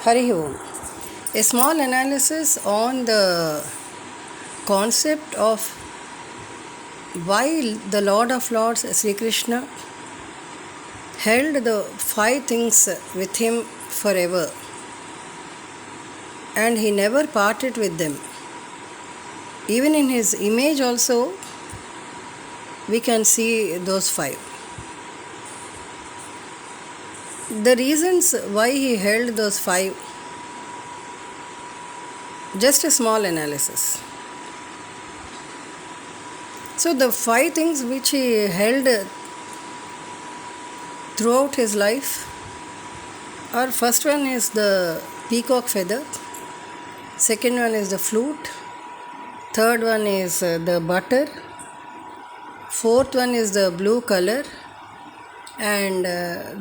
Hari Om. A small analysis on the concept of why the Lord of Lords Sri Krishna held the five things with him forever and he never parted with them. Even in his image also we can see those five. The reasons why he held those five, just a small analysis. So the five things which he held throughout his life are: first one is the peacock feather, second one is the flute, third one is the butter, fourth one is the blue color, and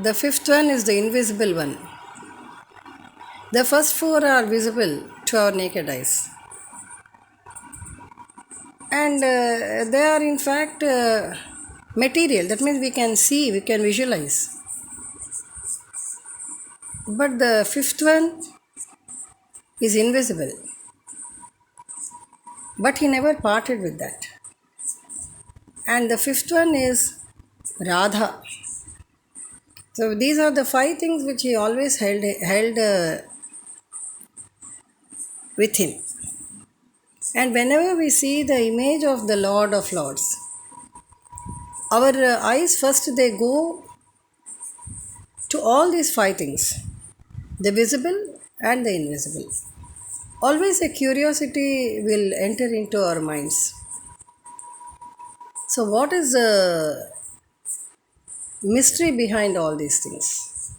the fifth one is the invisible one. The first four are visible to our naked eyes, and they are in fact material. That means we can see, we can visualize. But the fifth one is invisible. But he never parted with that. And the fifth one is Radha. So these are the five things which he always held with him. And whenever we see the image of the Lord of Lords, our eyes first they go to all these five things, the visible and the invisible. Always a curiosity will enter into our minds. So, what is the mystery behind all these things?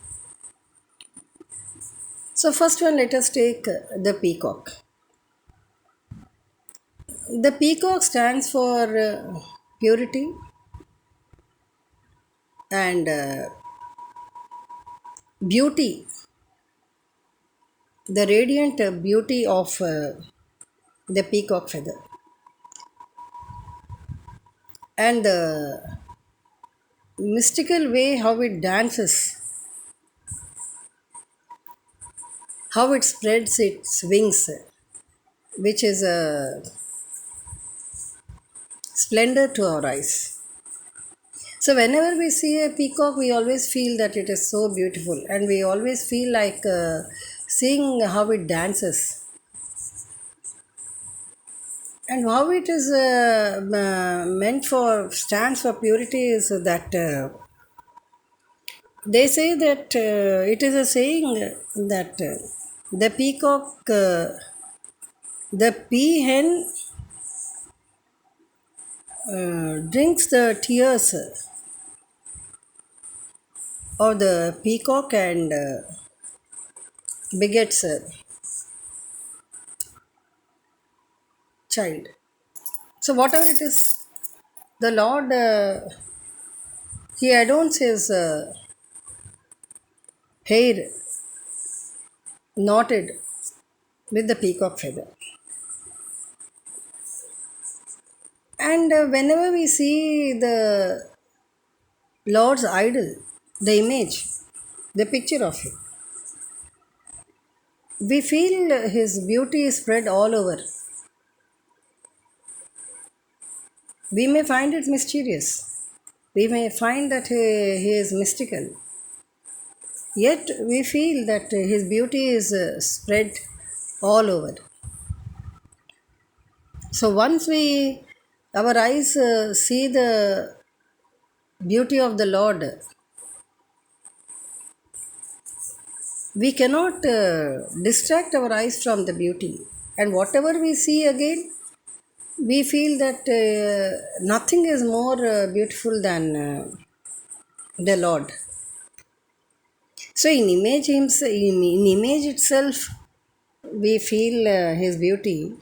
So, first one, let us take the peacock. The peacock stands for purity and beauty, the radiant beauty of the peacock feather. And the mystical way how it dances, how it spreads its wings, which is a splendor to our eyes. So, whenever we see a peacock, we always feel that it is so beautiful, and we always feel like seeing how it dances and how it is meant for, stands for purity, is that they say that it is a saying that the peacock, the peahen drinks the tears of the peacock and begets a child. So, whatever it is, the Lord, he adorns his hair knotted with the peacock feather. And whenever we see the Lord's idol, the image, the picture of him, we feel his beauty is spread all over. We may find it mysterious. We may find that he is mystical. Yet we feel that his beauty is spread all over. So once our eyes see the beauty of the Lord, we cannot distract our eyes from the beauty. And whatever we see again, we feel that nothing is more beautiful than the Lord. So in image itself, we feel his beauty.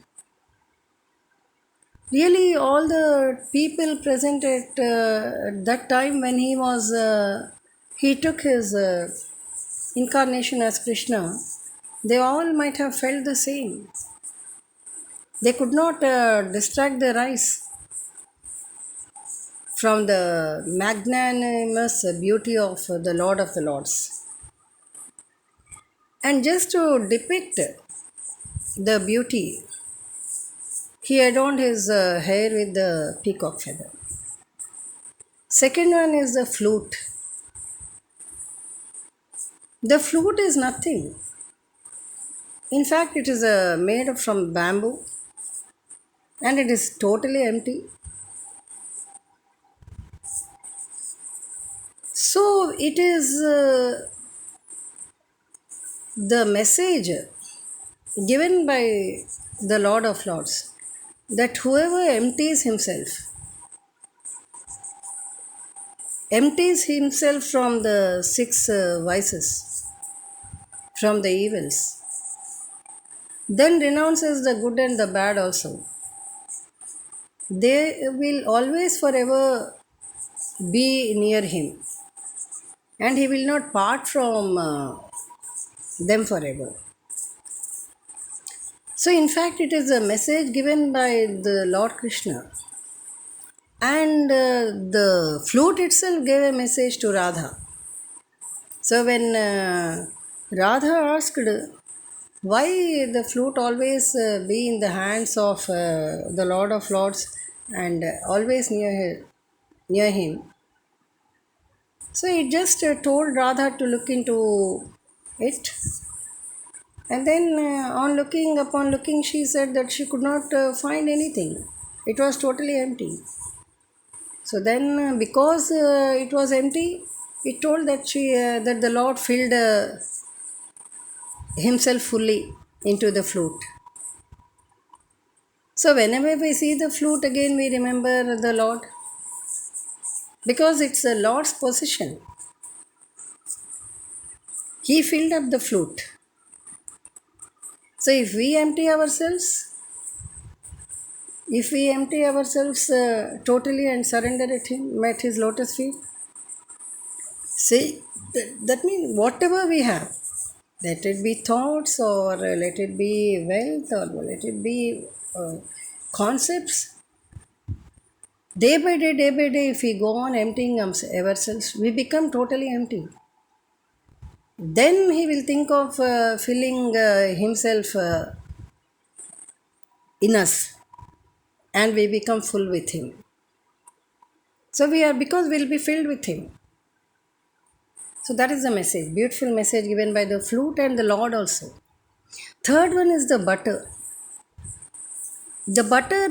Really, all the people present at that time when he took his incarnation as Krishna, they all might have felt the same. They could not distract their eyes from the magnanimous beauty of the Lord of the Lords. And just to depict the beauty, he adorned his hair with the peacock feather. Second one is the flute. The flute is nothing. In fact, it is made from bamboo and it is totally empty. So it is the message given by the Lord of Lords that whoever empties himself from the six vices, from the evils, then renounces the good and the bad also. They will always forever be near him and he will not part from them forever. So, in fact, it is a message given by the Lord Krishna. And the flute itself gave a message to Radha. So, when Radha asked why the flute always be in the hands of the Lord of Lords and always near him, so it just told Radha to look into it. And then, upon looking, she said that she could not find anything. It was totally empty. So then, because it was empty, it told that that the Lord filled himself fully into the flute. So whenever we see the flute again, we remember the Lord because it's the Lord's possession. He filled up the flute. So if we empty ourselves totally and surrender at Him, at His lotus feet, see, that means whatever we have, let it be thoughts or let it be wealth or let it be concepts, day by day, if we go on emptying ourselves, we become totally empty. Then he will think of filling himself in us and we become full with him. So we are because we'll be filled with him. So that is the message, beautiful message given by the flute and the Lord also. Third one is the butter. The butter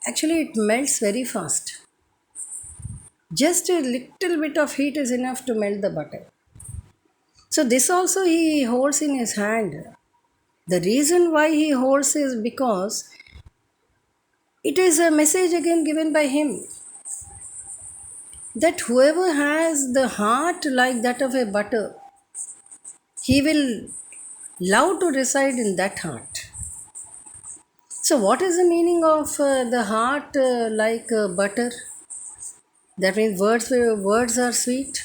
actually it melts very fast. Just a little bit of heat is enough to melt the butter. So this also he holds in his hand. The reason why he holds is because it is a message again given by him that whoever has the heart like that of a butter, he will love to reside in that heart. So, what is the meaning of the heart like butter? That means words are sweet,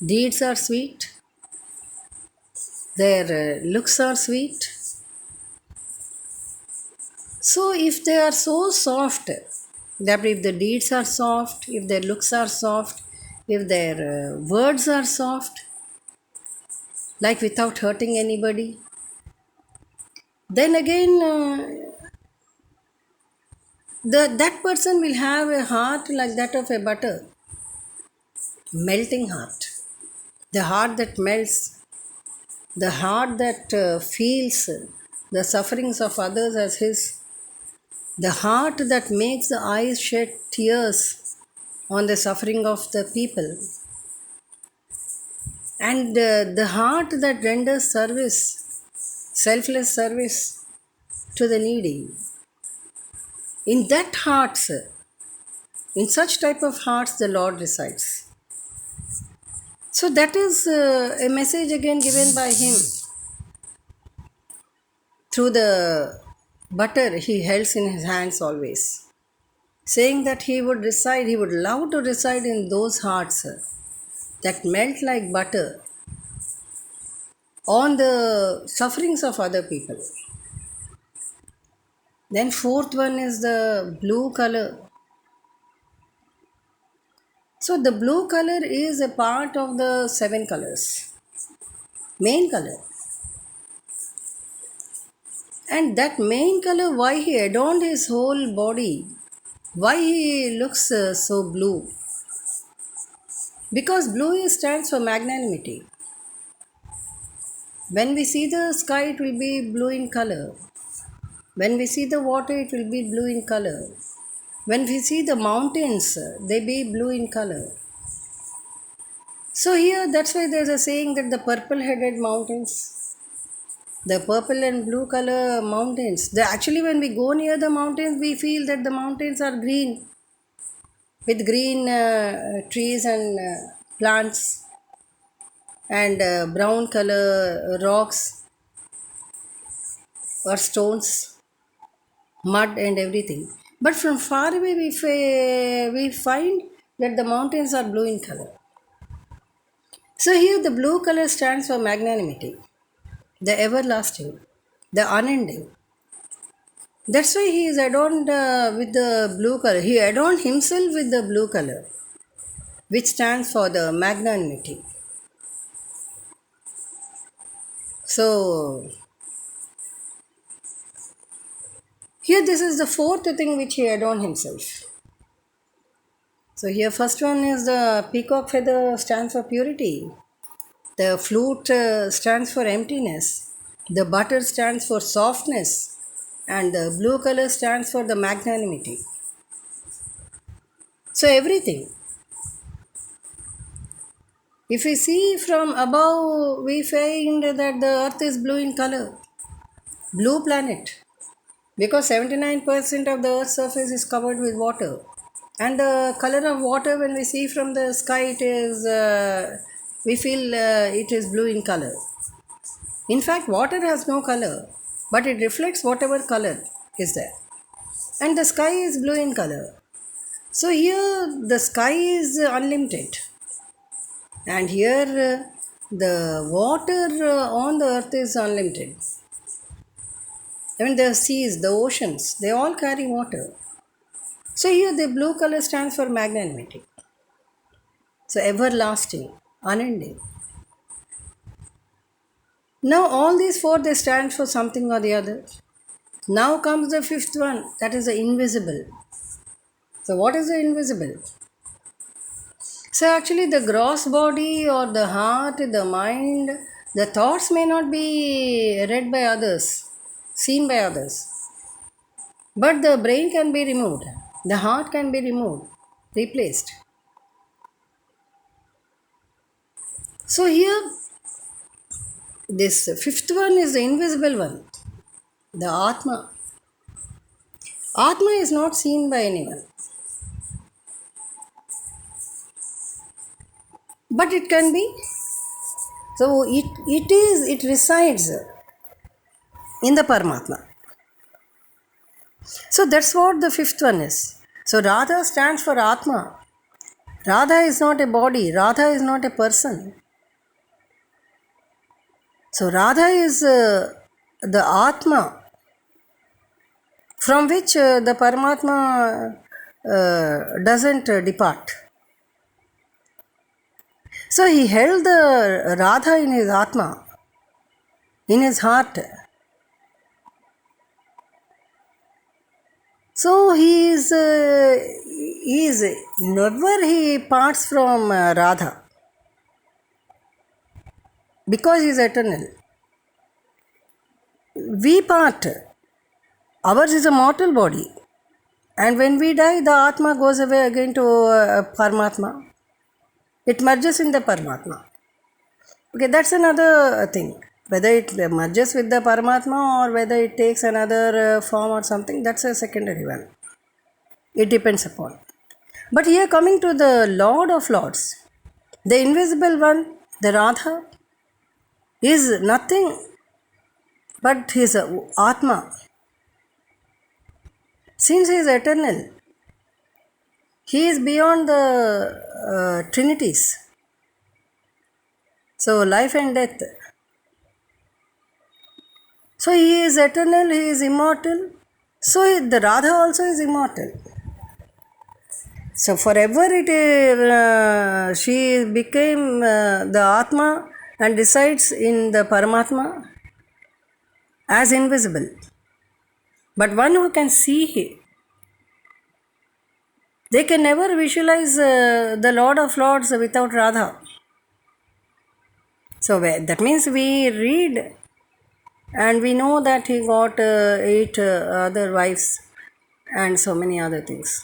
deeds are sweet, their looks are sweet. So, if they are so soft, that if the deeds are soft, if their looks are soft, if their words are soft, like without hurting anybody, then again that person will have a heart like that of a butter, melting heart, the heart that melts, the heart that feels the sufferings of others as his, the heart that makes the eyes shed tears on the suffering of the people, and the heart that renders service, selfless service to the needy. In that hearts, in such type of hearts, the Lord resides. So that is a message again given by him through the butter he holds in his hands always, saying that he would love to reside in those hearts that melt like butter on the sufferings of other people. Then fourth one is the blue color. So the blue color is a part of the seven colors, main color. And that main color, why he adorned his whole body, why he looks so blue? Because blue stands for magnanimity. When we see the sky, it will be blue in color. When we see the water, it will be blue in color. When we see the mountains, they be blue in color. So here, that's why there's a saying that the purple-headed mountains, the purple and blue color mountains, actually when we go near the mountains, we feel that the mountains are green, with green trees and plants, and brown color rocks or stones, mud and everything. But from far away, we find that the mountains are blue in color. So here the blue color stands for magnanimity, the everlasting, the unending. That's why he is adorned with the blue color. He adorned himself with the blue color, which stands for the magnanimity. So here this is the fourth thing which he adorned himself. So here first one is the peacock feather stands for purity. The flute stands for emptiness. The butter stands for softness. And the blue color stands for the magnanimity. So everything. If we see from above, we find that the earth is blue in color. Blue planet. Because 79% of the earth's surface is covered with water. And the color of water, when we see from the sky, it is, we feel it is blue in color. In fact, water has no color, but it reflects whatever color is there. And the sky is blue in color. So here the sky is unlimited. And here the water on the earth is unlimited. I mean the seas, the oceans, they all carry water. So here the blue color stands for magnanimity. So everlasting, unending. Now all these four, they stand for something or the other. Now comes the fifth one, that is the invisible. So what is the invisible? So actually the gross body or the heart, the mind, the thoughts may not be read by others, seen by others. But the brain can be removed, the heart can be removed, replaced. So here, this fifth one is the invisible one, the Atma. Atma is not seen by anyone. But it can be. So it resides in the Paramatma. So that's what the fifth one is. So Radha stands for Atma. Radha is not a body, Radha is not a person. So Radha is the Atma from which the Paramatma doesn't depart. So he held the Radha in his Atma, in his heart. So he is never he parts from Radha, because he is eternal. We part. Ours is a mortal body, and when we die, the Atma goes away again to Paramatma. It merges in the Paramatma. Okay, that's another thing. Whether it merges with the Paramatma or whether it takes another form or something, that's a secondary one. It depends upon. But here coming to the Lord of Lords, the invisible one, the Radha, is nothing but his Atma. Since he is eternal, he is beyond the trinities. So life and death. So he is eternal, he is immortal. So the Radha also is immortal. So forever she became the Atma and resides in the Paramatma as invisible. But one who can see, they can never visualize the Lord of Lords without Radha. So that means we read and we know that he got 8 other wives and so many other things.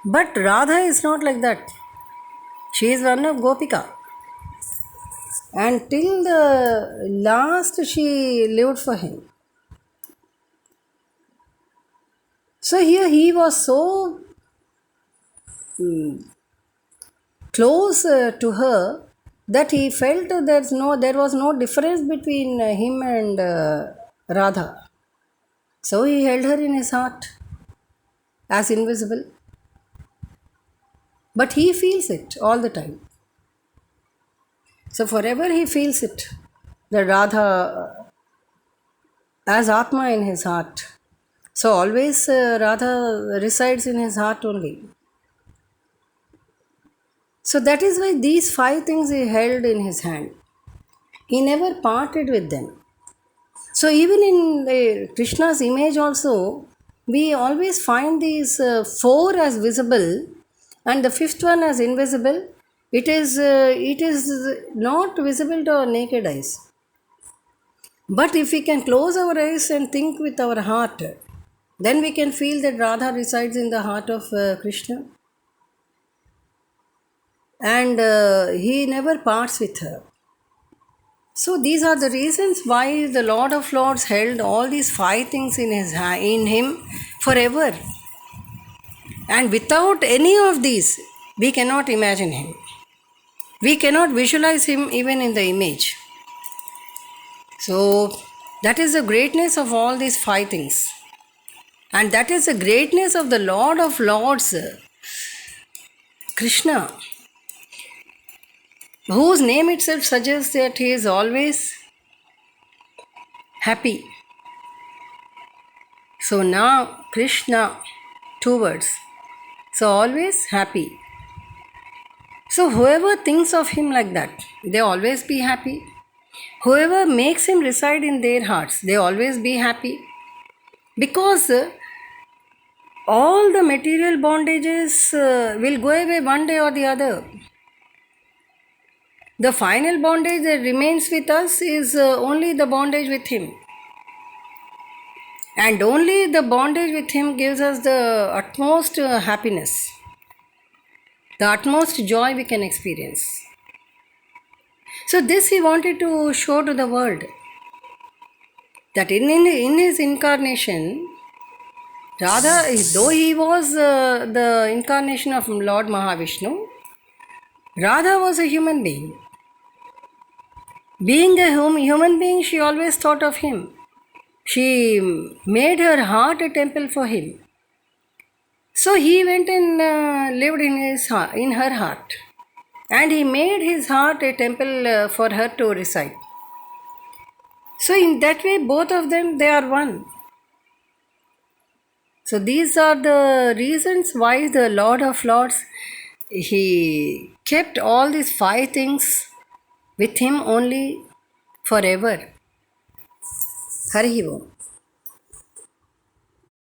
But Radha is not like that. She is one of Gopika. And till the last she lived for him. So here he was so close to her that he felt there was no difference between him and Radha. So he held her in his heart as invisible. But he feels it all the time. So forever he feels it, the Radha as Atma in his heart. So always Radha resides in his heart only. So that is why these 5 things he held in his hand. He never parted with them. So even in Krishna's image also, we always find these 4 as visible and the 5th one as invisible. It is not visible to our naked eyes. But if we can close our eyes and think with our heart, then we can feel that Radha resides in the heart of Krishna. And he never parts with her. So these are the reasons why the Lord of Lords held all these 5 things in him forever. And without any of these, we cannot imagine him. We cannot visualize him even in the image. So that is the greatness of all these 5 things. And that is the greatness of the Lord of Lords, Krishna, whose name itself suggests that he is always happy. So now Krishna, 2 words. So always happy. So whoever thinks of him like that, they always be happy. Whoever makes him reside in their hearts, they always be happy. Because all the material bondages will go away one day or the other. The final bondage that remains with us is only the bondage with him. And only the bondage with him gives us the utmost happiness, the utmost joy we can experience. So this he wanted to show to the world, that in his incarnation, Radha, though he was the incarnation of Lord Mahavishnu, Radha was a human being. Being a human being, she always thought of him. She made her heart a temple for him. So he went and lived in her heart. And he made his heart a temple for her to reside. So in that way, both of them, they are one. So these are the reasons why the Lord of Lords, he kept all these 5 things with him only forever. Hari Om.